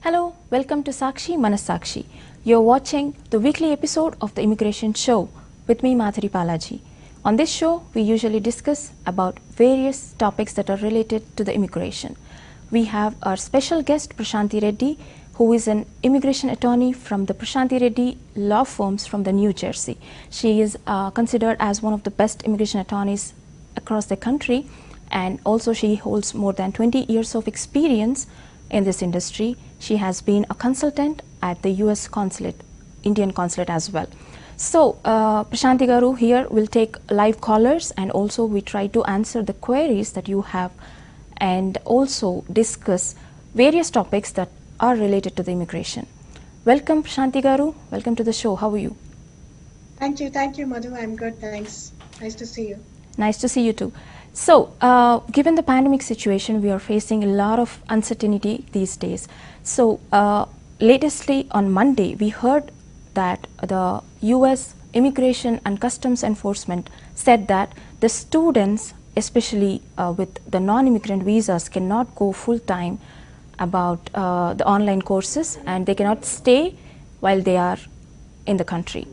Hello, welcome to Sakshi Manasakshi. You're watching the weekly episode of the Immigration Show with me, Madhuri Balaji. On this show, we usually discuss about various topics that are related to the immigration. We have our special guest, Prashanthi Reddy, who is an immigration attorney from the Prashanthi Reddy law firms from the New Jersey. She is considered as one of the best immigration attorneys across the country, and also she holds more than 20 years of experience in this industry. She has been a consultant at the US consulate, Indian consulate as well. So Prashanthi Garu here will take live callers, and also we try to answer the queries that you have and also discuss various topics that are related to the immigration. Welcome Prashanthi Garu, welcome to the show. How are you? Thank you Madhu. I'm good, thanks. Nice to see you. Nice to see you too. So, given the pandemic situation, we are facing a lot of uncertainty these days. So, latestly on Monday, we heard that the US Immigration and Customs Enforcement said that the students, especially with the non-immigrant visas, cannot go full-time about the online courses, and they cannot stay while they are in the country.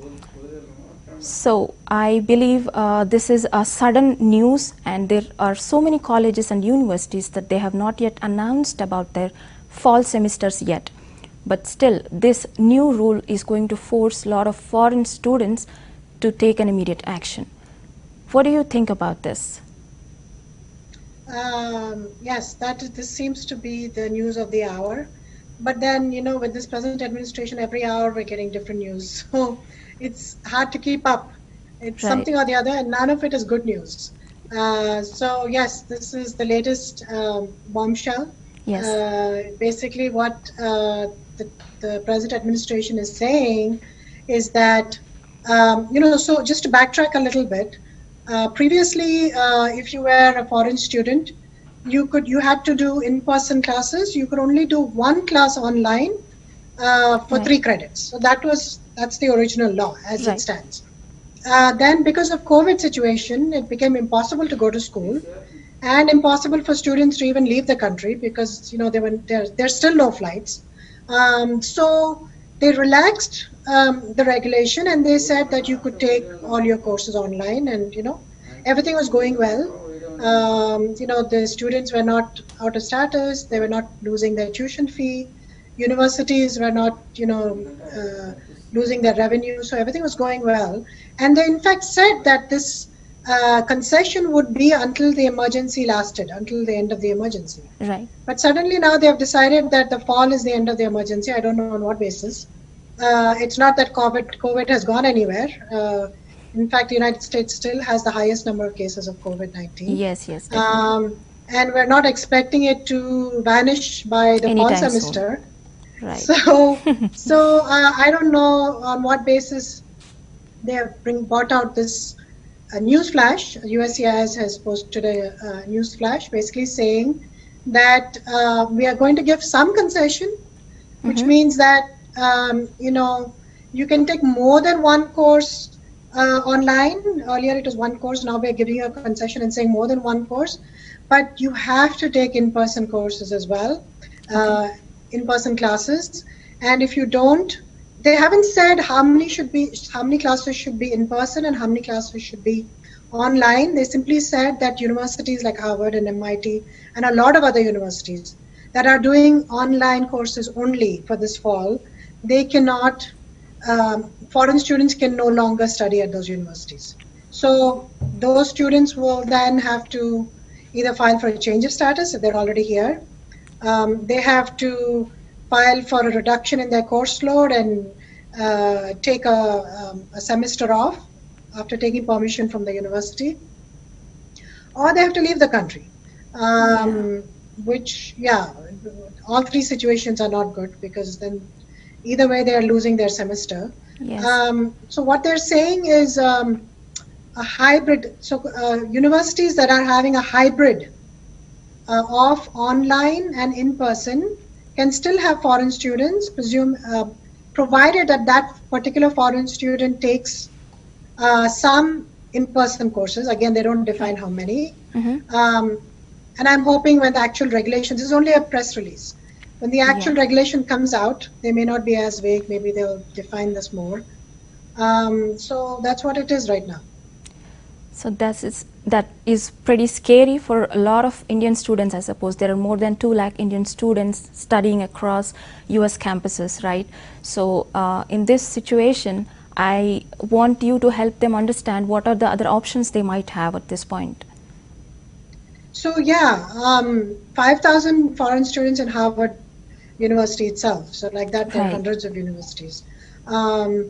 So I believe this is a sudden news, and there are so many colleges and universities that they have not yet announced about their fall semesters yet. But still, this new rule is going to force a lot of foreign students to take an immediate action. What do you think about this? Yes, this seems to be the news of the hour. But then, with this present administration, every hour we're getting different news. So it's hard to keep up. It's right. Something or the other, and none of it is good news. So yes, this is the latest bombshell. Yes. Basically, what the present administration is saying is that, so just to backtrack a little bit, previously, if you were a foreign student, you had to do in-person classes. You could only do one class online for 3 credits. So that's the original law as it stands. Then because of COVID situation, it became impossible to go to school and impossible for students to even leave the country because there's still no flights. So they relaxed the regulation, and they said that you could take all your courses online, and everything was going well. The students were not out of status, they were not losing their tuition fee, universities were not losing their revenue, so everything was going well. And they in fact said that this concession would be until the emergency lasted, until the end of the emergency. Right. But suddenly now they have decided that the fall is the end of the emergency. I don't know on what basis. It's not that COVID has gone anywhere. In fact, the United States still has the highest number of cases of COVID-19. Yes. And we're not expecting it to vanish by the fall semester. Soon. Right. So I don't know on what basis they have brought out this news flash. USCIS has posted a news flash basically saying that we are going to give some concession, which means that you can take more than one course online. Earlier it was one course, now we're giving you a concession and saying more than one course, but you have to take in-person courses as well, in-person classes. And if you don't, they haven't said how many classes should be in person and how many classes should be online. They simply said that universities like Harvard and MIT and a lot of other universities that are doing online courses only for this fall, they cannot, foreign students can no longer study at those universities. So those students will then have to either file for a change of status if they're already here. They have to file for a reduction in their course load and take a semester off after taking permission from the university, or they have to leave the country, which, all 3 situations are not good, because then either way they are losing their semester. Yes. So what they're saying is a hybrid. So universities that are having a hybrid of online and in-person can still have foreign students, provided that particular foreign student takes some in-person courses. Again, they don't define how many. And I'm hoping when the actual regulations, this is only a press release, When the actual Yeah. regulation comes out, they may not be as vague. Maybe they'll define this more. So that's what it is right now. So that is pretty scary for a lot of Indian students, I suppose. There are more than 2 lakh Indian students studying across US campuses, right? So in this situation, I want you to help them understand what are the other options they might have at this point. So yeah, 5,000 foreign students in Harvard University itself. So like that, there are Right. hundreds of universities. Um,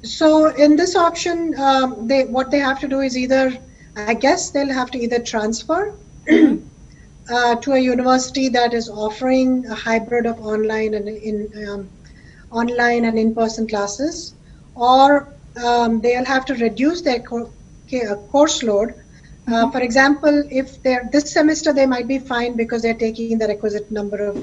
so in this option, what they have to do is either, I guess they'll have to either transfer to a university that is offering a hybrid of online and in-person classes, or they'll have to reduce their course load. For example, if they're this semester, they might be fine because they're taking the requisite number of,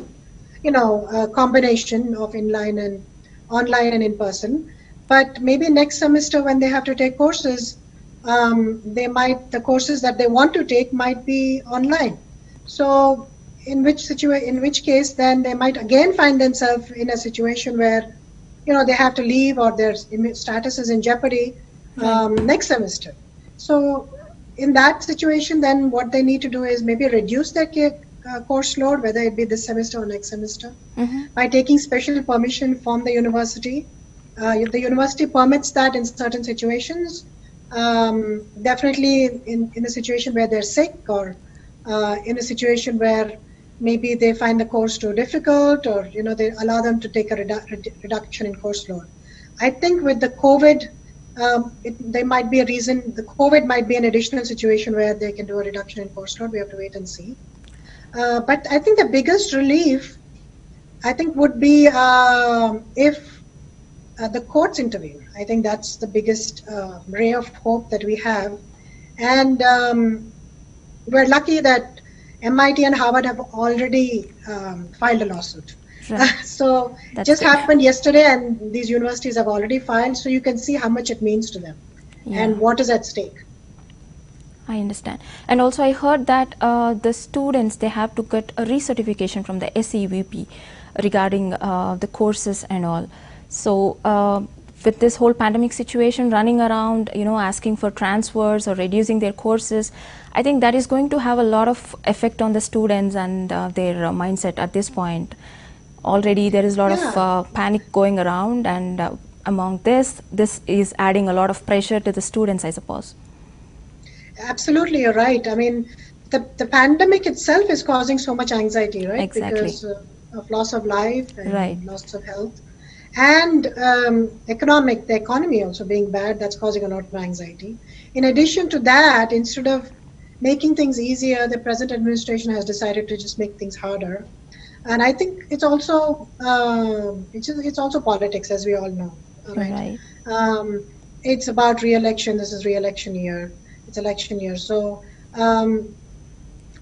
combination of inline and online and in person. But maybe next semester, when they have to take courses, the courses that they want to take might be online. So in which case, then they might again find themselves in a situation where, they have to leave or their status is in jeopardy Right. next semester. So in that situation, then what they need to do is maybe reduce their course load, whether it be this semester or next semester, by taking special permission from the university. If the university permits that in certain situations, definitely in a situation where they're sick, or in a situation where maybe they find the course too difficult, or they allow them to take a reduction in course load. I think with the COVID, there might be a reason. The COVID might be an additional situation where they can do a reduction in course load. We have to wait and see. But I think the biggest relief, I think, would be if the courts intervene. I think that's the biggest ray of hope that we have. And we're lucky that MIT and Harvard have already filed a lawsuit. Right. So That's just good. happened yesterday, and these universities have already filed. So you can see how much it means to them and what is at stake. I understand. And also I heard that the students, they have to get a recertification from the SEVP regarding the courses and all. So with this whole pandemic situation running around, asking for transfers or reducing their courses, I think that is going to have a lot of effect on the students and their mindset at this point. Already there is a lot of panic going around, and among this is adding a lot of pressure to the students, I suppose. Absolutely, you're right. I mean, the pandemic itself is causing so much anxiety, right? Exactly. Because of loss of life and Right. loss of health. And the economy also being bad, that's causing a lot of anxiety. In addition to that, instead of making things easier, the present administration has decided to just make things harder. And I think it's also politics, as we all know, right? It's about re-election. This is re-election year. It's election year. So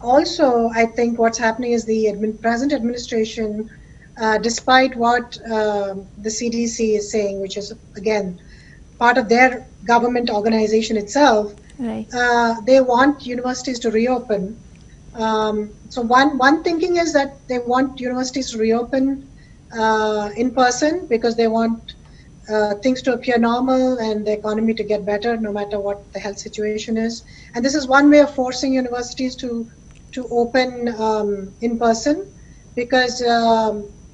also, I think what's happening is the present administration, despite what the CDC is saying, which is again part of their government organization itself, Right. they want universities to reopen. So one thinking is that they want universities to reopen in person because they want things to appear normal and the economy to get better, no matter what the health situation is. And this is one way of forcing universities to open in person, because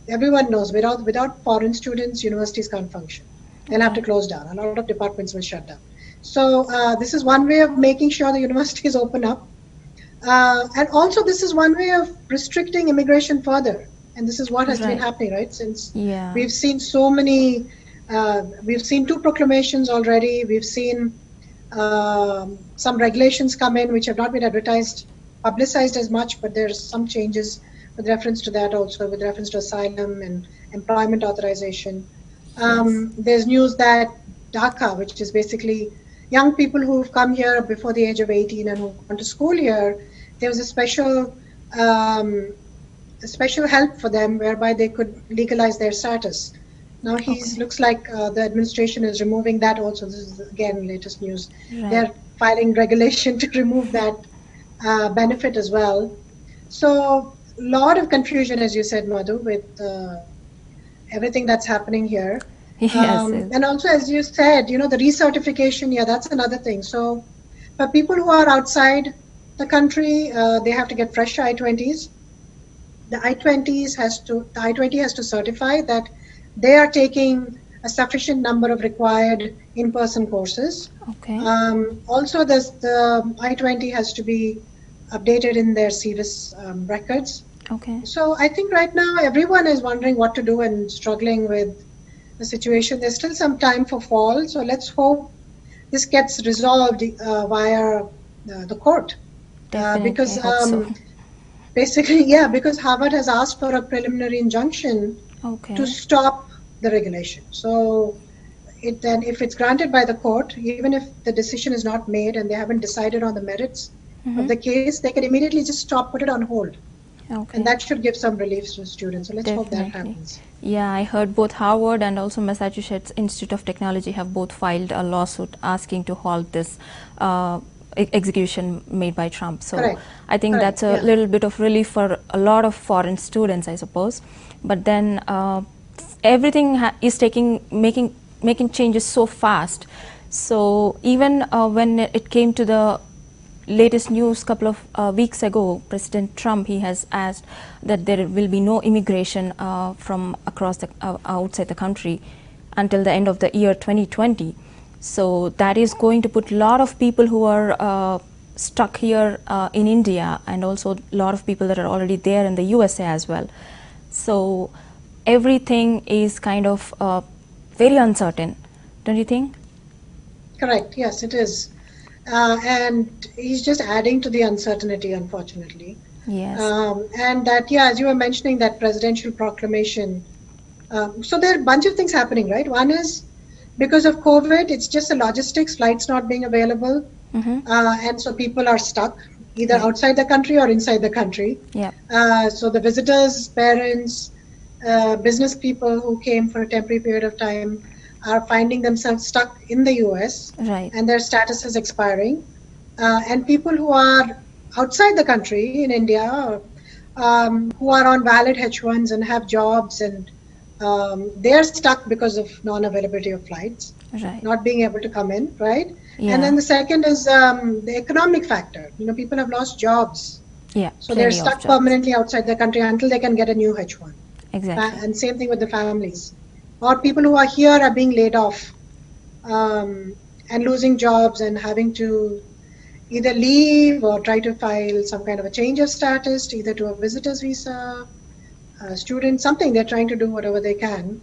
everyone knows without foreign students, universities can't function. They'll have to close down. A lot of departments will shut down. So this is one way of making sure the universities open up. And also, this is one way of restricting immigration further. And this is what has been happening, right? Since we've seen so many, we've seen 2 proclamations already. We've seen some regulations come in which have not been publicized as much, but there's some changes with reference to that also, with reference to asylum and employment authorization. There's news that DACA, which is basically young people who've come here before the age of 18 and who've gone to school here, there was a special help for them whereby they could legalize their status. Now looks like the administration is removing that also. This is again latest news. They're filing regulation to remove that benefit as well. So lot of confusion, as you said, Madhu, with everything that's happening here. Yes, yes. And also, as you said, the recertification, yeah, that's another thing. So for people who are outside the country, they have to get fresh I-20s. The I-20 has to certify that they are taking a sufficient number of required in-person courses. Okay. Also, the I-20 has to be updated in their CVIS records. Okay. So I think right now everyone is wondering what to do and struggling with the situation. There's still some time for fall, so let's hope this gets resolved via the court. Definitely, Because I hope so. basically, yeah, because Harvard has asked for a preliminary injunction Okay. to stop the regulation. So then if it's granted by the court, even if the decision is not made and they haven't decided on the merits of the case, they can immediately just put it on hold. Okay. And that should give some relief to students. So let's hope that Definitely. happens. Yeah, I heard both Harvard and also Massachusetts Institute of Technology have both filed a lawsuit asking to halt this execution made by Trump. So Correct. I think Correct, that's a yeah. little bit of relief for a lot of foreign students, I suppose. But then everything is making changes so fast. So even when it came to the latest news couple of weeks ago, President Trump, he has asked that there will be no immigration from across the outside the country until the end of the year 2020. So that is going to put a lot of people who are stuck here in India, and also a lot of people that are already there in the USA as well. So everything is kind of very uncertain, don't you think? Correct. Yes, it is. And he's just adding to the uncertainty, unfortunately. Yes. And that, yeah, as you were mentioning, that presidential proclamation. So there are a bunch of things happening, right? One is because of COVID, it's just the logistics, flights not being available. And so people are stuck either outside the country or inside the country. Yeah. So the visitors, parents, business people who came for a temporary period of time are finding themselves stuck in the US, Right. and their status is expiring. And people who are outside the country in India, who are on valid H1s and have jobs, and they're stuck because of non-availability of flights, Right. not being able to come in, right? Yeah. And then the second is the economic factor. People have lost jobs. Yeah. So they're plenty of stuck jobs. permanently outside the country until they can get a new H1. Exactly. And same thing with the families. Or people who are here are being laid off and losing jobs and having to either leave or try to file some kind of a change of status, either to a visitor's visa, student, something. They're trying to do whatever they can.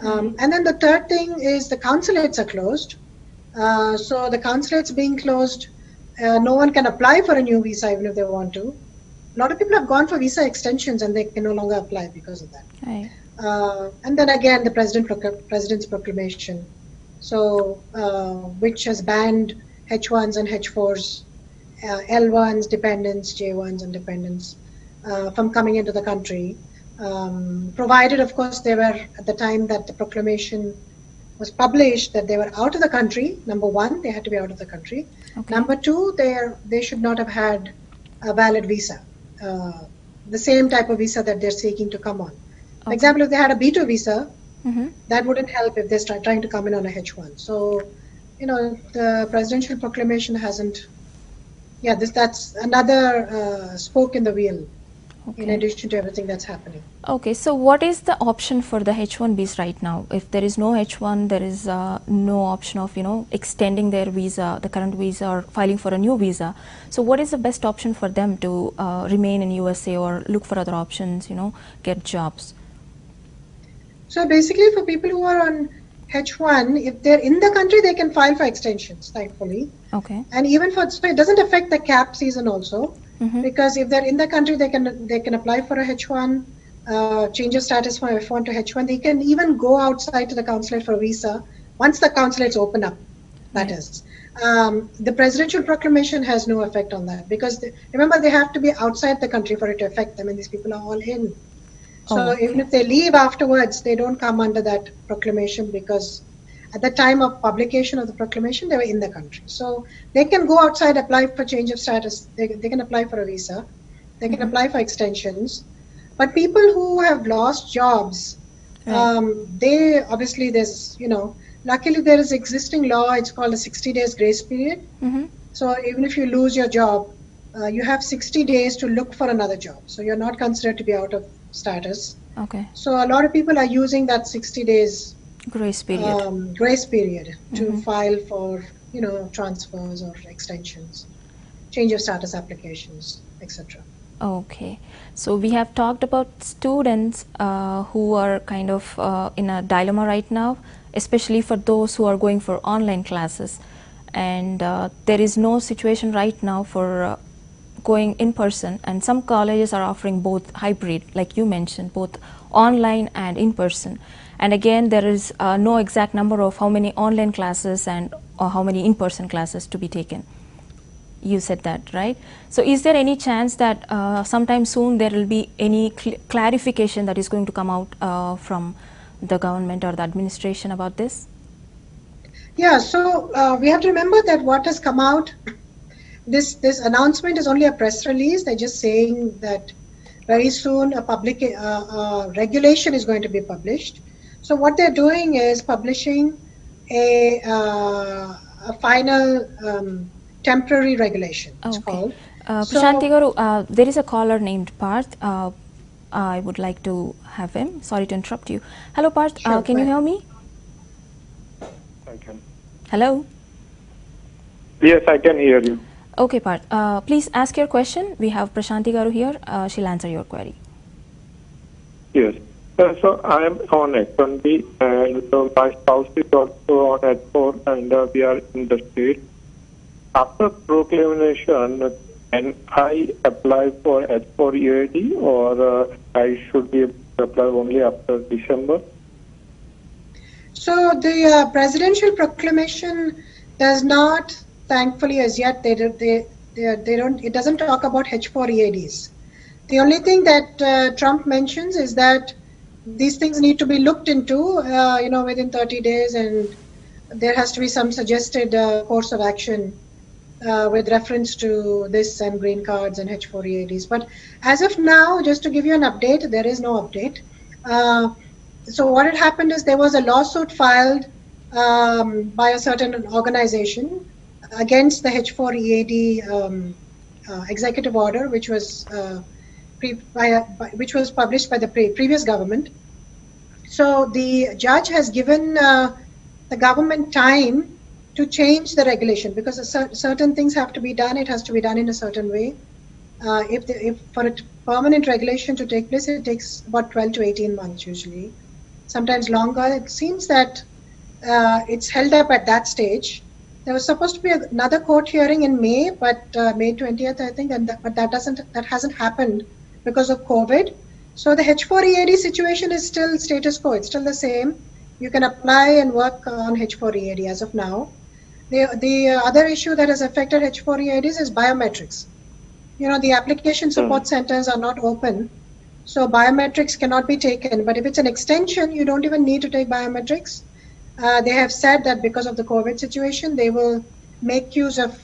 And then the third thing is the consulates are closed. So the consulates being closed, no one can apply for a new visa even if they want to. A lot of people have gone for visa extensions and they can no longer apply because of that. Right. And then again, the president's proclamation, so which has banned H1s and H4s, L1s, dependents, J1s, and dependents from coming into the country, provided, of course, they were at the time that the proclamation was published that they were out of the country. Number one, they had to be out of the country. Okay. Number two, they should not have had a valid visa, the same type of visa that they're seeking to come on. For example, if they had a B2 visa, that wouldn't help if they're trying to come in on a H1. So, the presidential proclamation hasn't. Yeah, that's another spoke in the wheel. Okay. In addition to everything that's happening. Okay, so what is the option for the H-1Bs right now? If there is no H-1, there is no option of, extending their visa, the current visa, or filing for a new visa. So what is the best option for them to remain in USA or look for other options, get jobs? So basically for people who are on H1, if they're in the country, they can file for extensions, thankfully. Okay. And even so it doesn't affect the cap season also. Because if they're in the country, they can apply for a H1, change of status from F1 to H1. They can even go outside to the consulate for a visa once the consulates open up. That is, the presidential proclamation has no effect on that because remember they have to be outside the country for it to affect them, and these people are all in. So even if they leave afterwards, they don't come under that proclamation because at the time of publication of the proclamation, they were in the country. So they can go outside, apply for change of status. They can apply for a visa. They can apply for extensions. But people who have lost jobs, they obviously luckily there is existing law. It's called a 60 days grace period. So even if you lose your job, you have 60 days to look for another job. So you're not considered to be out of status. Okay. So a lot of people are using that 60 days Grace period. To file for, transfers or extensions, change of status applications, etc. Okay. So we have talked about students who are kind of in a dilemma right now, especially for those who are going for online classes. And there is no situation right now for going in person, and some colleges are offering both hybrid, like you mentioned, both online and in person. And again, there is no exact number of how many online classes and or how many in-person classes to be taken. You said that, right? So is there any chance that sometime soon there will be any clarification that is going to come out from the government or the administration about this? Yeah, so we have to remember that what has come out, this announcement is only a press release. They're just saying that very soon a public regulation is going to be published. So what they're doing is publishing a final temporary regulation, it's called. Prashanthi Garu, there is a caller named Parth. I would like to have him. Sorry to interrupt you. Hello, Parth. Sure, can you hear me? I can. Hello? Yes, I can hear you. Okay, Parth. Please ask your question. We have Prashanthi Garu here. She'll answer your query. Yes. So I am on H-1B, and my spouse is also on H-4, and we are in the state. After proclamation, can I apply for H-4 EAD, or I should be able to apply only after December? So the presidential proclamation does not, thankfully, as yet they don't. It doesn't talk about H-4 EADs. The only thing that Trump mentions is that these things need to be looked into, within 30 days, and there has to be some suggested course of action with reference to this and green cards and H-4 EADs. But as of now, just to give you an update, there is no update. So what had happened is there was a lawsuit filed by a certain organization against the H-4 EAD executive order, which was published by the previous government. So the judge has given the government time to change the regulation, because certain things have to be done. It has to be done in a certain way. If for a permanent regulation to take place, it takes about 12 to 18 months usually, sometimes longer. It seems that it's held up at that stage. There was supposed to be another court hearing in May, but May 20th, I think, but that hasn't happened because of COVID. So the H-4 EAD situation is still status quo. It's still the same. You can apply and work on H-4 EAD as of now. The other issue that has affected H-4 EADs is biometrics. The application support centers are not open, so biometrics cannot be taken. But if it's an extension, you don't even need to take biometrics. They have said that because of the COVID situation, they will make use of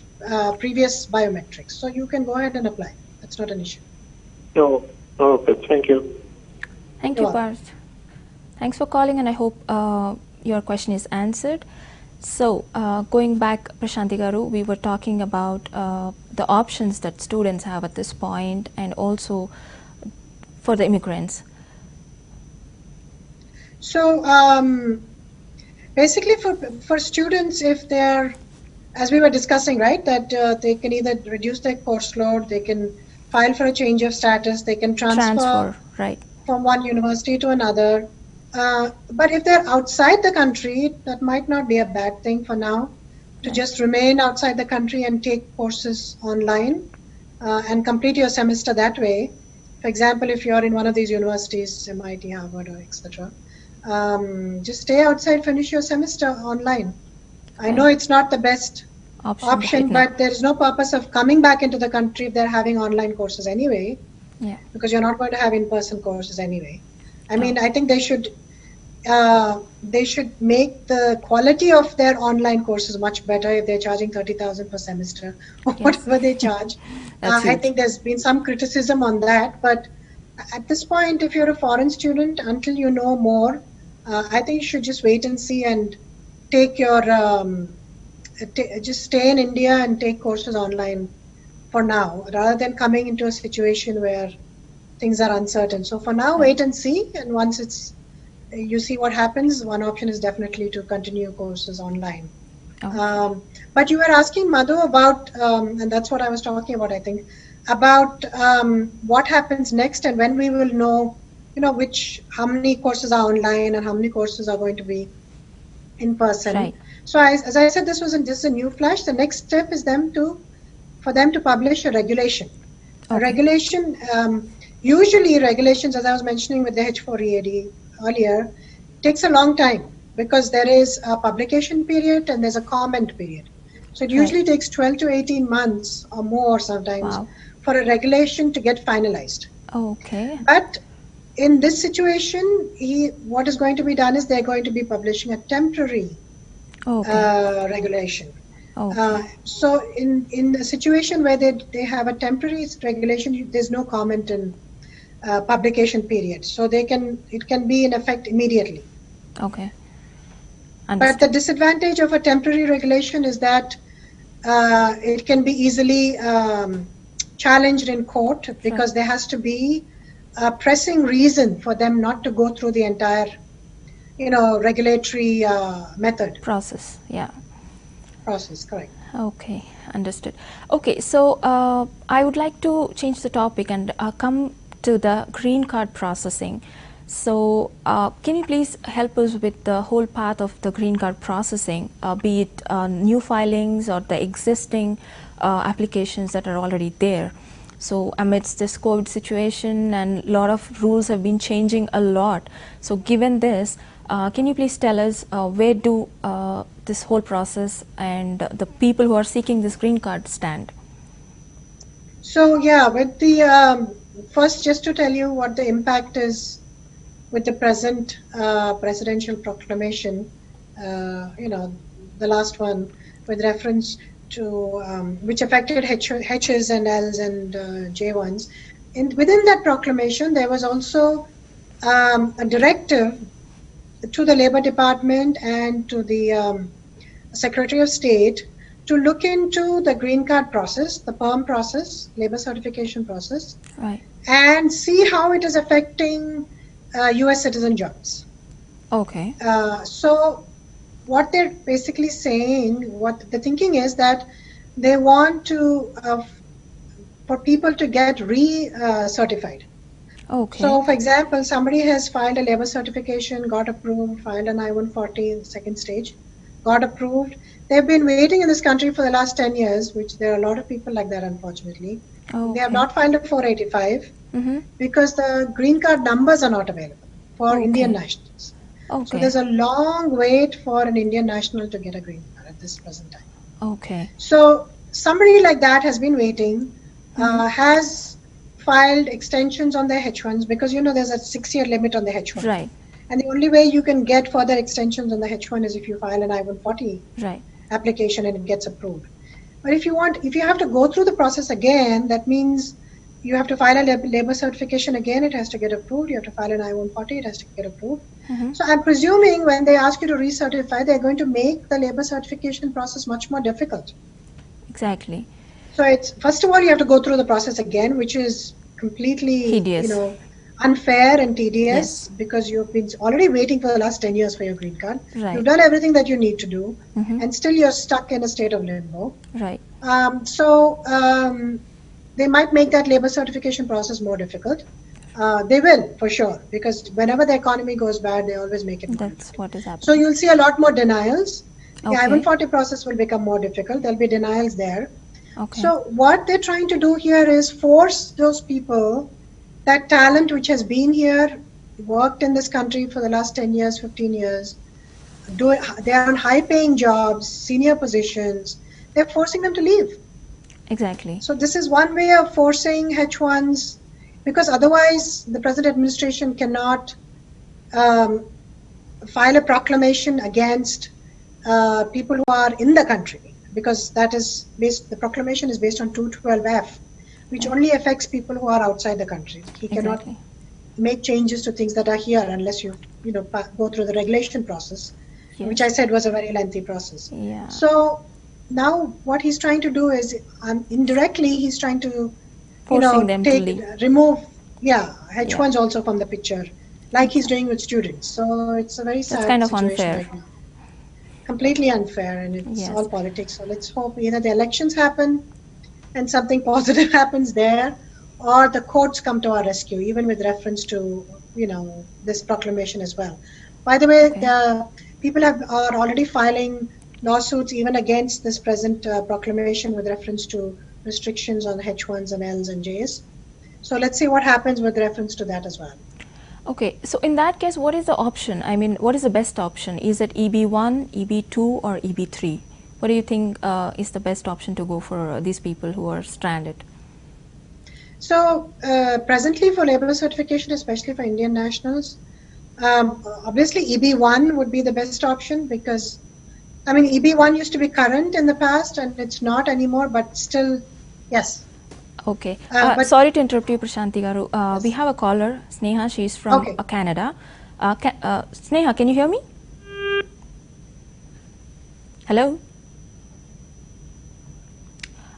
previous biometrics. So you can go ahead and apply. That's not an issue. No. Okay, thank you. Thank you, Parth. Thanks for calling, and I hope your question is answered. So, going back, Prashanthi Garu, we were talking about the options that students have at this point, and also for the immigrants. So, basically for students, if they're, as we were discussing, right, that they can either reduce their course load, they can file for a change of status, they can transfer right, from one university to another. But if they're outside the country, that might not be a bad thing for now, to just remain outside the country and take courses online and complete your semester that way. For example, if you're in one of these universities, MIT, Harvard, or etc., just stay outside, finish your semester online. I know it's not the best option, but there is no purpose of coming back into the country if they're having online courses anyway, because you're not going to have in-person courses anyway. I mean, I think they should, they should make the quality of their online courses much better if they're charging 30,000 per semester or Yes. whatever they charge. That's I huge. think there's been some criticism on that, but at this point, if you're a foreign student, until you know more, I think you should just wait and see and take your just stay in India and take courses online for now, rather than coming into a situation where things are uncertain. So for now, wait and see, and once you see what happens, one option is definitely to continue courses online. Okay. But you were asking Madhu about, and that's what I was talking about, I think, about what happens next and when we will know, how many courses are online and how many courses are going to be in person. Right. So as I said, this is a new flash. The next step is for them to publish a regulation. A Okay. regulation, usually regulations, as I was mentioning with the H-4EAD earlier, takes a long time because there is a publication period and there's a comment period. So it usually takes 12 to 18 months or more sometimes Wow. for a regulation to get finalized. Okay. But in this situation, what is going to be done is they're going to be publishing a temporary Okay. regulation. Okay. So in a situation where they have a temporary regulation, there's no comment in publication period. So it can be in effect immediately. Okay. But the Understood. disadvantage of a temporary regulation is that it can be easily challenged in court because there has to be a pressing reason for them not to go through the entire, regulatory method Process. Yeah. process. Correct. Okay, understood. Okay, so I would like to change the topic and come to the green card processing. So can you please help us with the whole path of the green card processing, be it new filings or the existing applications that are already there? So amidst this COVID situation and a lot of rules have been changing a lot. So given this, can you please tell us where do this whole process and the people who are seeking this green card stand? So yeah, with the first, just to tell you what the impact is with the present presidential proclamation, the last one with reference to which affected H's and L's and J1s. Within that proclamation, there was also a directive to the Labor Department and to the Secretary of State to look into the green card process, the PERM process, labor certification process, Right. and see how it is affecting US citizen jobs. Okay. So what they're basically saying, what the thinking is that they want to, for people to get certified. Okay. So for example, somebody has filed a labor certification, got approved, filed an I-140 in the second stage, got approved. They've been waiting in this country for the last 10 years, which there are a lot of people like that, unfortunately. They have not filed a 485 because the green card numbers are not available for Indian nationals. Okay. So there's a long wait for an Indian national to get a green card at this present time. Okay. So somebody like that has been waiting, has filed extensions on their H1s because there's a 6-year limit on the H1. Right. And the only way you can get further extensions on the H1 is if you file an I-140 Right. application and it gets approved. But if you have to go through the process again, that means you have to file a labor certification again, it has to get approved. You have to file an I-140, it has to get approved. So I'm presuming when they ask you to recertify, they're going to make the labor certification process much more difficult. Exactly. So it's, first of all, you have to go through the process again, which is completely, Tedious. unfair and tedious because you've been already waiting for the last 10 years for your green card. Right. You've done everything that you need to do and still you're stuck in a state of limbo. Right. They might make that labor certification process more difficult. They will, for sure, because whenever the economy goes bad, they always make it more That's difficult. what is happening. So you'll see a lot more denials. The Okay. I-140 process will become more difficult. There'll be denials there. Okay. So what they're trying to do here is force those people, that talent which has been here, worked in this country for the last 10 years, 15 years, they're on high-paying jobs, senior positions, they're forcing them to leave. Exactly. So this is one way of forcing H1s, because otherwise the present administration cannot file a proclamation against people who are in the country, because that is based. The proclamation is based on 212F, which only affects people who are outside the country. He cannot Exactly. make changes to things that are here unless you go through the regulation process, which I Yes. said was a very lengthy process. Yeah. So now what he's trying to do is indirectly he's trying to Forcing them to leave. remove Yeah. H1s also from the picture, like he's doing with students. So it's a very That's sad kind of situation unfair. right now. Completely unfair, and it's all Yes. politics. So let's hope either the elections happen and something positive happens there, or the courts come to our rescue, even with reference to this proclamation as well. By the way, Okay. the people are already filing lawsuits even against this present proclamation with reference to restrictions on H1s and Ls and Js. So let's see what happens with reference to that as well. Okay, so in that case, what is the option? I mean, what is the best option? Is it EB1, EB2, or EB3? What do you think is the best option to go for these people who are stranded? So presently for labor certification, especially for Indian nationals, obviously EB1 would be the best option, because I mean EB1 used to be current in the past and it's not anymore, but still, yes. Okay. But Sorry to interrupt you, Prashanthi Garu. We yes. have a caller, Sneha. She's from Okay. Canada. Sneha, can you hear me? Hello?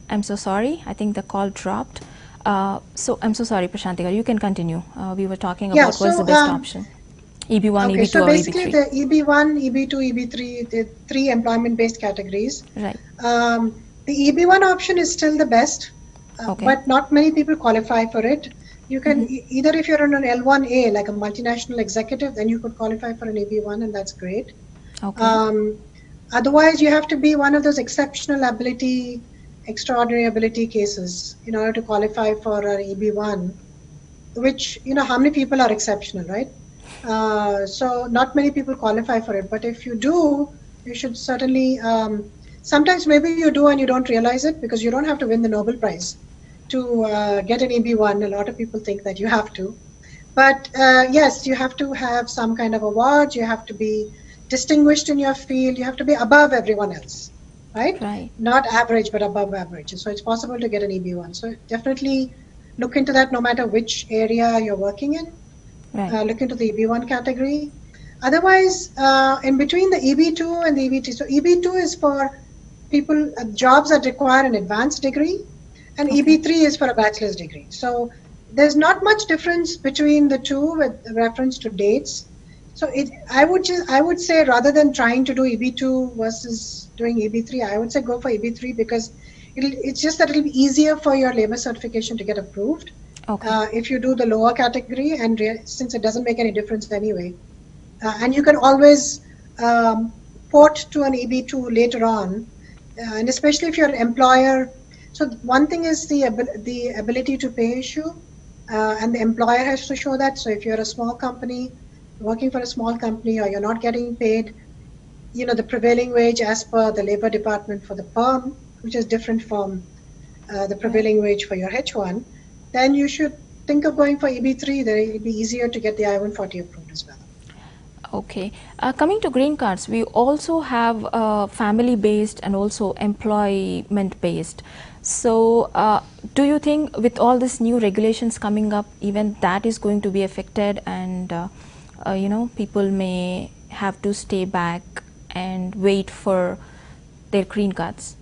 I'm so sorry. I think the call dropped. So I'm so sorry, Prashanthi Garu. You can continue. We were talking Yeah. about what's the So best option. EB1, okay. EB2, So or basically, EB3? the EB1, EB2, EB3, the three employment-based categories. Right. The EB1 option is still the best, Okay. but not many people qualify for it. You can either, if you're on an L1A, like a multinational executive, then you could qualify for an EB1, and that's great. Okay. Otherwise, you have to be one of those exceptional ability, extraordinary ability cases in order to qualify for an EB1, which, how many people are exceptional, right? So not many people qualify for it. But if you do, you should certainly, sometimes maybe you do and you don't realize it, because you don't have to win the Nobel Prize to get an EB1. A lot of people think that you have to. But yes, you have to have some kind of award. You have to be distinguished in your field. You have to be above everyone else, right? Right. Not average, but above average. So it's possible to get an EB1. So definitely look into that, no matter which area you're working in. Right. Look into the EB1 category. Otherwise, in between the EB2 and the EB3, so EB2 is for people, jobs that require an advanced degree, and Okay. EB3 is for a bachelor's degree. So there's not much difference between the two with reference to dates. So I would say, rather than trying to do EB2 versus doing EB3, I would say go for EB3, because it's just that it'll be easier for your labor certification to get approved. Okay. If you do the lower category, and since it doesn't make any difference anyway, and you can always port to an EB2 later on, and especially if your employer. So one thing is the ability to pay issue, and the employer has to show that. So if you're a small company, working for a small company, or you're not getting paid, the prevailing wage as per the Labor Department for the perm, which is different from the prevailing wage for your H1, then you should think of going for EB3. Then it'll be easier to get the I-140 approved as well. Okay. Coming to green cards, we also have family-based and also employment-based. So do you think with all these new regulations coming up, even that is going to be affected, and people may have to stay back and wait for their green cards?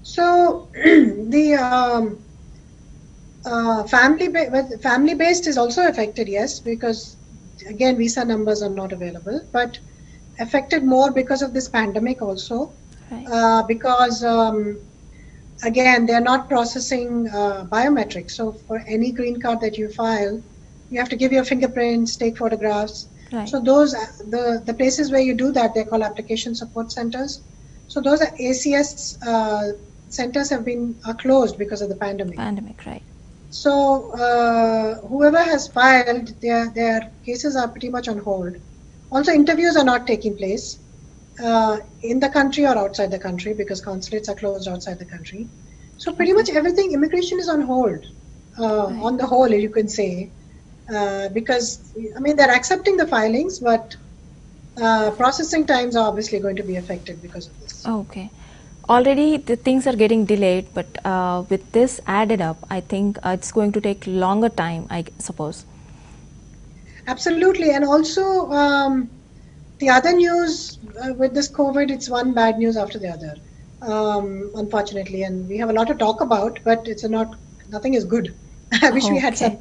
So the family-based is also affected, yes, because again, visa numbers are not available, but affected more because of this pandemic also. Right. Because again, they're not processing biometrics. So for any green card that you file, you have to give your fingerprints, take photographs. Right. So those the places where you do that, they're called application support centers. So those ACS centers are closed because of the pandemic. Right. So whoever has filed, their cases are pretty much on hold. Also, interviews are not taking place in the country or outside the country, because consulates are closed outside the country. So pretty much everything, immigration is on hold, on the whole, you can say, because, I mean, they're accepting the filings, but processing times are obviously going to be affected because of this. Okay. Already the things are getting delayed, but with this added up, I think it's going to take longer time, I suppose. Absolutely. And also, the other news with this COVID, it's one bad news after the other, unfortunately. And we have a lot to talk about, but nothing is good. I wish we had some.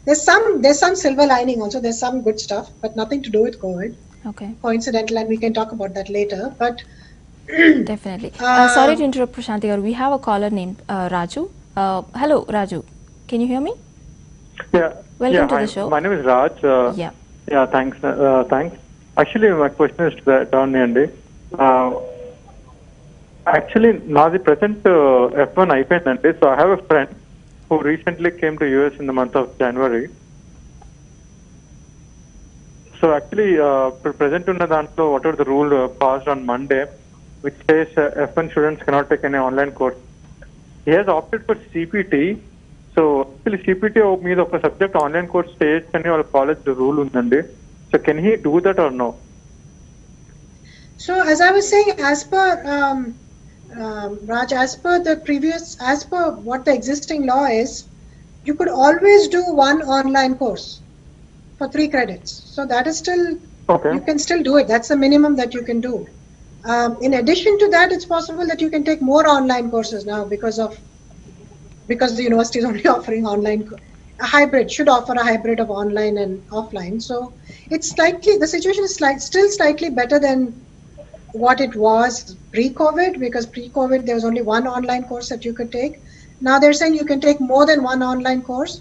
There's some silver lining also. There's some good stuff, but nothing to do with COVID. Okay. Coincidental, and we can talk about that later. But definitely. Sorry to interrupt, Prashanthi. We have a caller named Raju. Hello, Raju. Can you hear me? Yeah. Welcome to the show. My name is Raj. Yeah. Yeah. Thanks. Thanks. Actually, my question is to Andy. Actually, now the present F1 అయిపోయిందండి. So I have a friend who recently came to US in the month of January. So actually, present ఉన్న దాంట్లో whatever the rule passed on Monday, which says F1 students cannot take any online course. He has opted for CPT. So actually CPT మీద ఒక subject online course చేయొచ్చు అని వాళ్ళ college rule ఉందండి. So can he do that or no? So as I was saying, as per Raj, as per what the existing law is, you could always do one online course for 3 credits. So that is still, Okay. you can still do it. That's the minimum that you can do. In addition to that, it's possible that you can take more online courses now because the university is only offering should offer a hybrid of online and offline. So it's the situation is still slightly better than what it was pre-COVID, because pre-COVID there was only one online course that you could take. Now they're saying you can take more than one online course,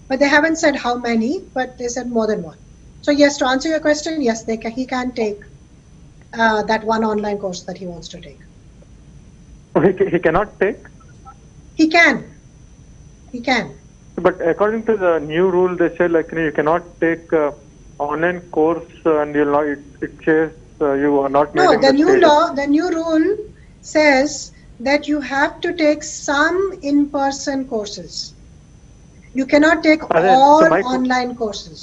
but they haven't said how many, but they said more than one. So yes, to answer your question, yes, he can take that one online course that he wants to take. He cannot take? He can. But according to the new rule, they say like you cannot take online course and you'll not, it says you are not. No, the new rule says that you have to take some in-person courses. You cannot take all online courses.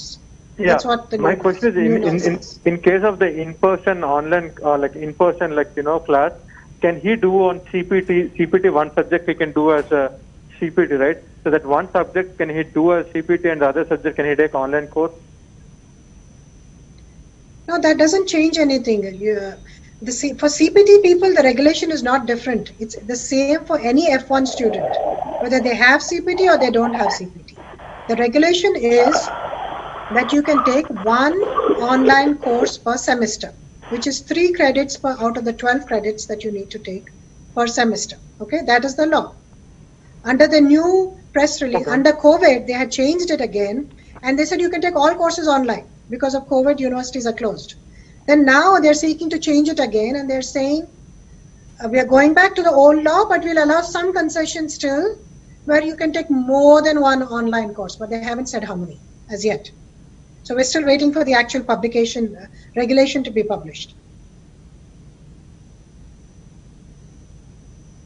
Yeah. That's what the my question is in case of the in-person online class, can he do on CPT one subject he can do as a CPT, right? So that one subject can he do as CPT and the other subject can he take online course? No, that doesn't change anything. For CPT people, the regulation is not different. It's the same for any F1 student, whether they have CPT or they don't have CPT. The regulation is that you can take one online course per semester, which is 3 credits out of the 12 credits that you need to take per semester. Okay, that is the law. Under the new press release, under COVID, they had changed it again, and they said you can take all courses online. Because of COVID, universities are closed. Then now they're seeking to change it again, and they're saying we are going back to the old law, but we'll allow some concessions still where you can take more than one online course, but they haven't said how many as yet. So we're still waiting for the actual regulation to be published.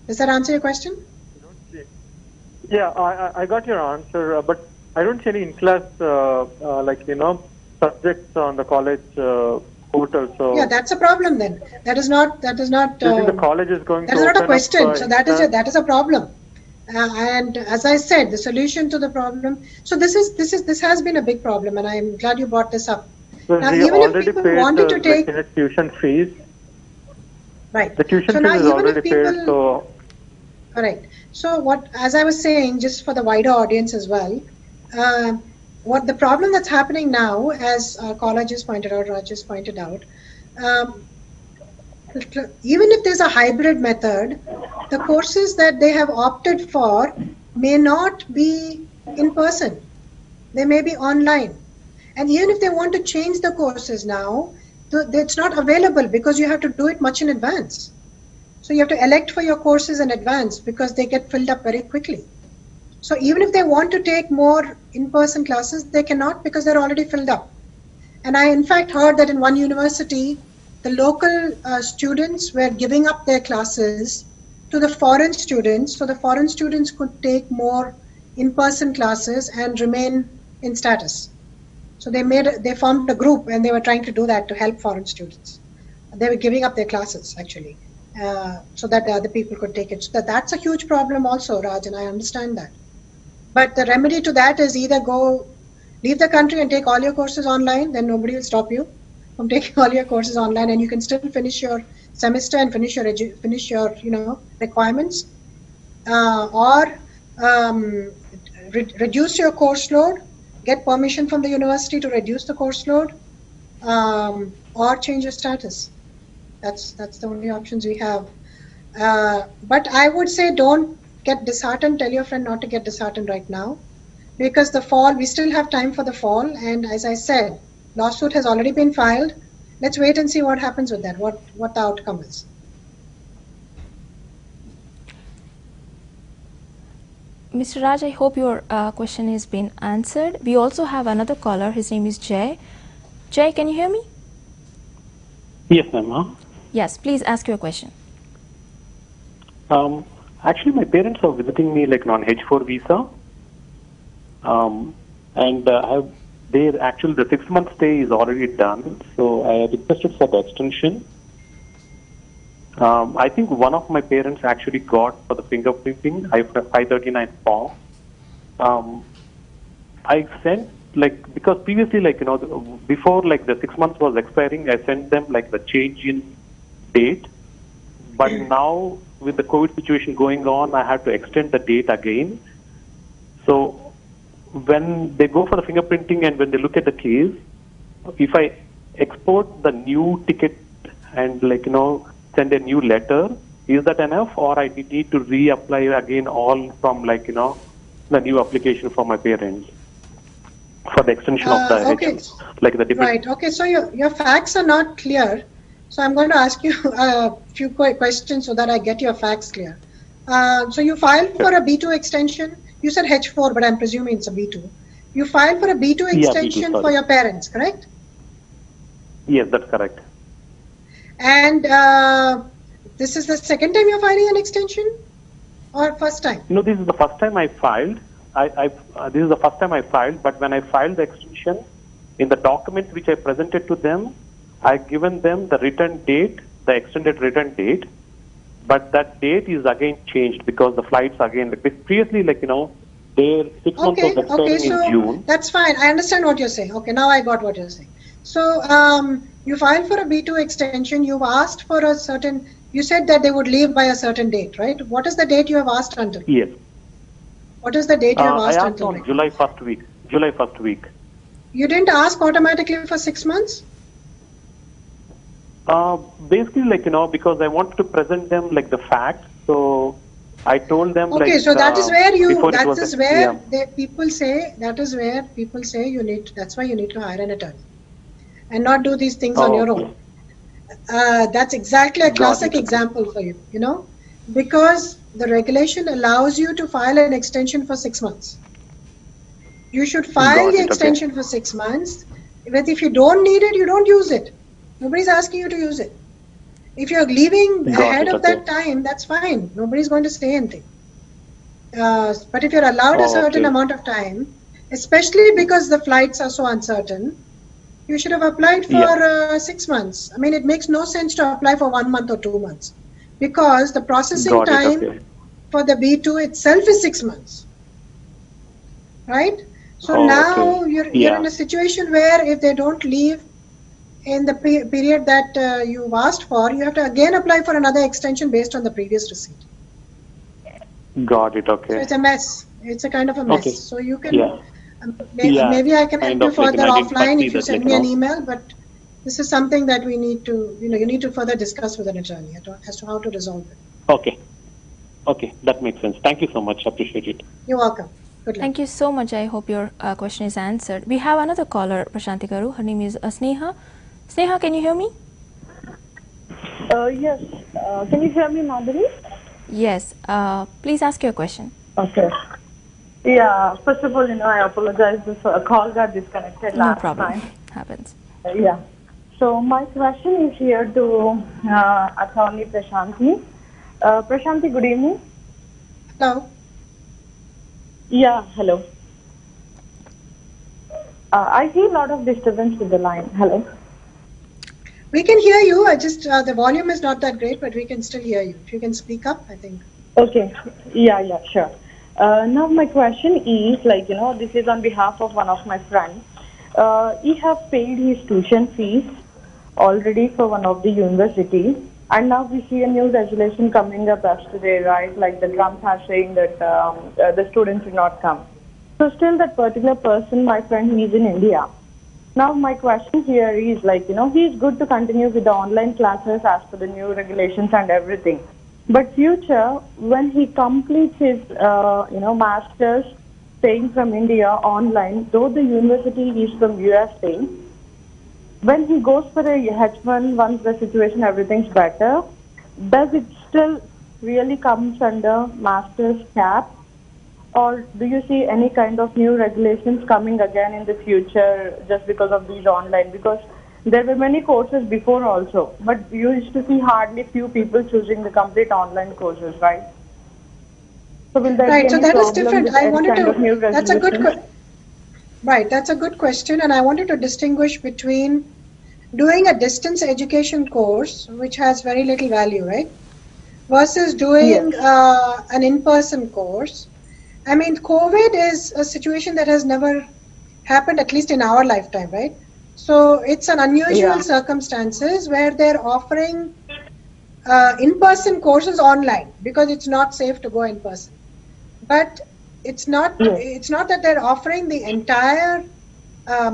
Does that answer your question? Yeah, I got your answer, but I don't see any in-class subjects on the college portal. So yeah, that's a problem then. That is not. do you think the college is going that to is not a open question. up, So that is a problem. And as I said, the solution to the problem. So this has been a big problem, and I am glad you brought this up. So Now, he even if already people paid wanted to take tuition fees. Right. The tuition So now fees is even if already paid. So correct. So as I was saying, just for the wider audience as well, what the problem that's happening now, as our caller just pointed out, Raj just pointed out, even if there's a hybrid method, the courses that they have opted for may not be in person. They may be online. And even if they want to change the courses now, it's not available because you have to do it much in advance. So you have to elect for your courses in advance because they get filled up very quickly. So even if they want to take more in-person classes, they cannot because they're already filled up. And I in fact heard that in one university, the local students were giving up their classes to the foreign students, so the foreign students could take more in-person classes and remain in status. So they formed a group and they were trying to do that to help foreign students. they were giving up their classes actually, so that the other people could take it. So that's a huge problem also, Raj, and I understand that. But the remedy to that is either leave the country and take all your courses online, then nobody will stop you from taking all your courses online, and you can still finish your semester and finish your requirements, or reduce your course load, get permission from the university to reduce the course load, or change your status. That's the only options we have. But I would say don't get disheartened. Tell your friend not to get disheartened right now, because the fall, we still have time for the fall. And as I said, lawsuit has already been filed. Let's wait and see what happens with that, what the outcome is. Mr. Raj, I hope your question has been answered. We also have another caller. His name is Jay. Jay, can you hear me? Yes, ma'am. Yes, please ask your question. Actually, my parents are visiting me like on H-4 visa, and actually the 6-month stay is already done. So I requested for the extension. I think one of my parents actually got for the fingerprinting, 539 form. I sent because previously before the 6 months was expiring, I sent them the change in date. But now with the COVID situation going on, I have to extend the date again. So when they go for the fingerprinting and when they look at the case, if I export the new ticket and send a new letter, is that enough, or I need to reapply again all from the new application for my parents for the extension of the okay. the different. Right. Okay. So your facts are not clear. So I'm going to ask you a few questions so that I get your facts clear. So you filed for a B2 extension. You said H4, but I'm presuming it's a B2. You filed for a B2 extension B2, for your parents, correct? Yes, that's correct. And this is the second time you're filing an extension, or first time? No, this is the first time I filed. This is the first time I filed, but when I filed the extension, in the documents which I presented to them, I given them the return date, the extended return date, but that date is again changed because the flights again, previously their 6 months was expiring in June. That's fine. I understand what you're saying. Okay, now I got what you're saying. So you filed for a B2 extension. You've asked for a certain. You said that they would leave by a certain date, right? What is the date you have asked until? Yes. What is the date you have asked I asked until? on July 1st week. July 1st week. You didn't ask automatically for 6 months? Basically, because I wanted to present them the facts, so I told them okay, so that is where people say you need. That's why you need to hire an attorney, and not do these things on your own. That's exactly a classic example for you. Because the regulation allows you to file an extension for 6 months. You should file the extension for 6 months. But if you don't need it, you don't use it. Nobody's asking you to use it. If you're leaving ahead of that time, that's fine. Nobody's going to say anything. But if you're allowed a certain amount of time, especially because the flights are so uncertain, you should have applied for 6 months. I mean, it makes no sense to apply for 1 month or 2 months, because the processing time for the B2 itself is 6 months. Right? So now you're in a situation where if they don't leave in the period that you've asked for, you have to again apply for another extension based on the previous receipt. Got it. Okay. So it's a mess. It's a kind of a mess. Okay. So you can maybe I can help you further offline if you send me an email. But this is something that we need to you need to further discuss with an attorney as to how to resolve it. Okay. Okay, that makes sense. Thank you so much. Appreciate it. You're welcome. Good luck. Thank you so much. I hope your question is answered. We have another caller, Prashanthi Garu. Her name is Sneha. Sneha, can you hear me? Yes. Can you hear me, Madhuri? Yes. Please ask your question. Okay. Yeah. First of all, I apologize. This call got disconnected last time. No problem. Happens. Yeah. So my question is here to Attorney Prashanthi. Prashanthi, good evening. Hello. Yeah. Hello. I hear a lot of disturbance with the line. Hello. We can hear you. I just the volume is not that great, but we can still hear you. If you can speak up, I think. Okay. Yeah, sure. Now my question is like, this is on behalf of one of my friends. He have paid his tuition fees already for one of the universities, and now we see a new resolution coming up yesterday, right? Like the Trump has saying that the students will not come. So still that particular person, my friend, he is in India. Now my question here is like, he is good to continue with the online classes as per the new regulations and everything. But future, when he completes his, master's staying from India online, though the university is from USA, when he goes for a H-1, once the situation, everything's better, does it still really comes under master's cap? Or do you see any kind of new regulations coming again in the future just because of these online? Because there were many courses before also, but you used to see hardly few people choosing the complete online courses, right? So will there Right. be So any that was problem different. with I any wanted kind of new to. That's a good. regulations? Right. That's a good question, and I wanted to distinguish between doing a distance education course, which has very little value, right, versus Yes. doing an in-person course. I mean, COVID is a situation that has never happened, at least in our lifetime, right? So it's an unusual Yeah. circumstances where they're offering in-person courses online because it's not safe to go in person. But it's not. Yes. It's not that they're offering the entire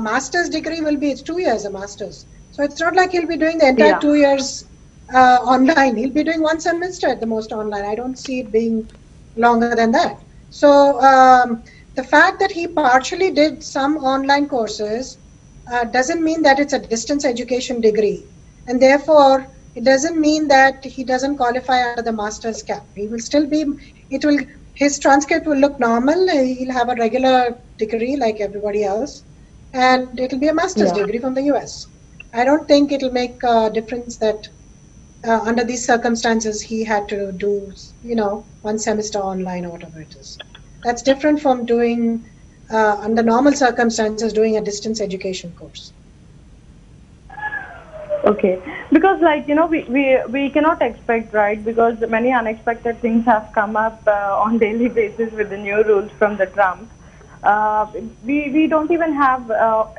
master's degree. Will be it's 2 years a master's. So it's not like he'll be doing the entire Yeah. 2 years online. He'll be doing one semester at the most online. I don't see it being longer than that. So the fact that he partially did some online courses doesn't mean that it's a distance education degree, and therefore it doesn't mean that he doesn't qualify under the master's cap. He will still be. It will. His transcript will look normal. He'll have a regular degree like everybody else, and it'll be a master's Yeah. degree from the US. I don't think it'll make a difference that under these circumstances he had to do, one semester online or whatever it is. That's different from doing, under normal circumstances, doing a distance education course. Okay, because we cannot expect, right? Because many unexpected things have come up on daily basis with the new rules from the Trump. We don't even have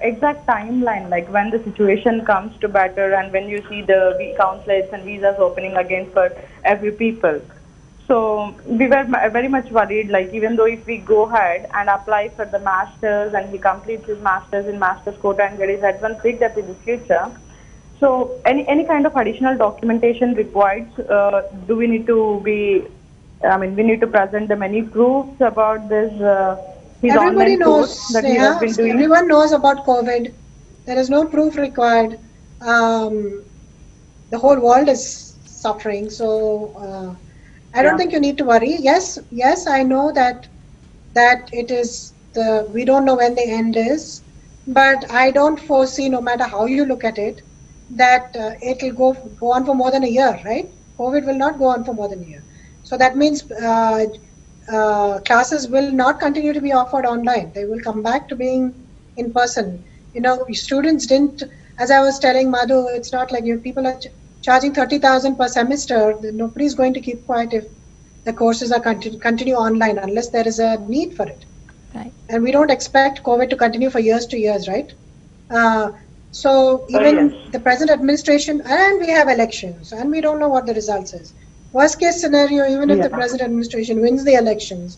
exact timeline, like when the situation comes to better and when you see the consulates and visas opening again for every people. So we were very much worried, like even though if we go ahead and apply for the masters and he completes his masters in master's quota and get his H-1 picked up in the future. So any kind of additional documentation required? Do we need to be? I mean, we need to present them any proofs about this his Everybody online knows, course that he has Sneha. been doing. Everyone knows about COVID. There is no proof required. The whole world is suffering. So I don't think you need to worry. Yes, I know that it is we don't know when the end is, but I don't foresee, no matter how you look at it, that it'll go on for more than a year, right? COVID will not go on for more than a year. So that means classes will not continue to be offered online. They will come back to being in person. Students didn't, as I was telling Madhu, it's not like people are charging 30,000 per semester. Nobody's going to keep quiet if the courses are continue online unless there is a need for it. Right. And we don't expect COVID to continue for years to years, right? So even the present administration, and we have elections, and we don't know what the results is. Worst case scenario, even if the present administration wins the elections,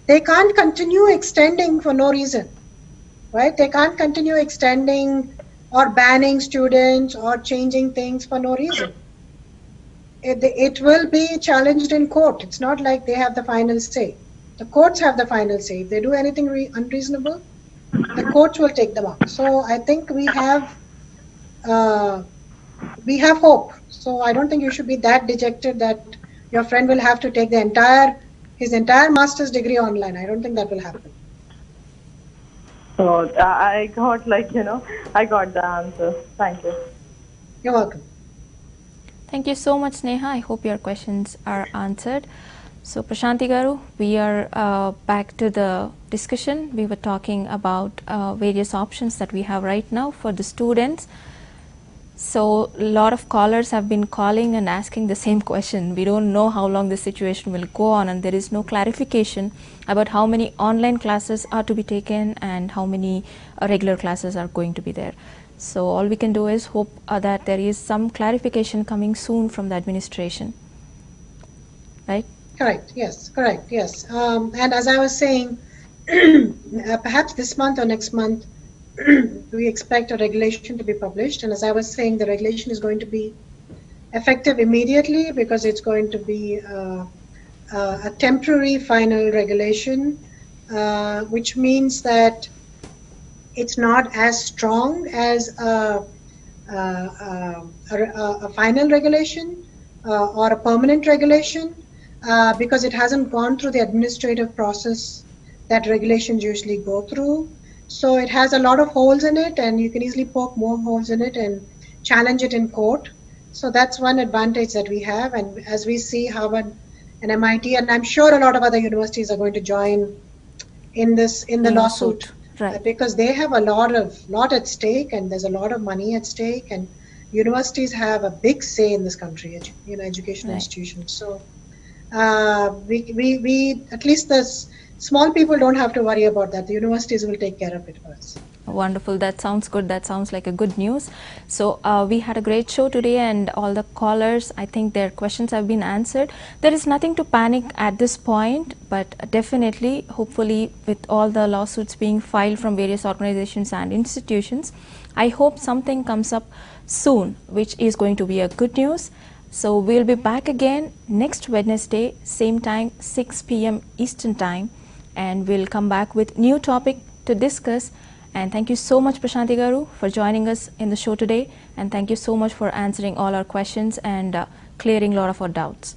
they can't continue extending for no reason, right? They can't continue extending or banning students or changing things for no reason. It will be challenged in court. It's not like they have the final say. The courts have the final say. If they do anything unreasonable, the courts will take them up. So I think we have hope. So I don't think you should be that dejected that your friend will have to take his entire master's degree online. I don't think that will happen. So I got I got the answer. Thank you. You're welcome. Thank you so much, Neha. I hope your questions are answered. So Prashanthi Garu, we are back to the discussion. We were talking about various options that we have right now for the students. So a lot of callers have been calling and asking the same question. We don't know how long this situation will go on, and there is no clarification about how many online classes are to be taken and how many regular classes are going to be there. So all we can do is hope that there is some clarification coming soon from the administration, right? Correct. Yes. Correct. Yes. And as I was saying, perhaps this month or next month, we expect a regulation to be published. And as I was saying, the regulation is going to be effective immediately because it's going to be a temporary final regulation, which means that it's not as strong as a final regulation or a permanent regulation because it hasn't gone through the administrative process that regulations usually go through. So it has a lot of holes in it, and you can easily poke more holes in it and challenge it in court. So that's one advantage that we have. And as we see Harvard and MIT, and I'm sure a lot of other universities are going to join in the lawsuit, right? Because they have a lot at stake, and there's a lot of money at stake, and universities have a big say in this country, educational Right. institutions. So we at least the small people don't have to worry about that. The universities will take care of it for us. Wonderful. That sounds good. That sounds like a good news. So we had a great show today, and all the callers, I think their questions have been answered. There is nothing to panic at this point, but definitely, hopefully, with all the lawsuits being filed from various organizations and institutions, I hope something comes up soon, which is going to be a good news. So we'll be back again next Wednesday, same time, 6 p.m. Eastern Time, and we'll come back with new topic to discuss. And thank you so much, Prashanthi Garu, for joining us in the show today. And thank you so much for answering all our questions and clearing a lot of our doubts.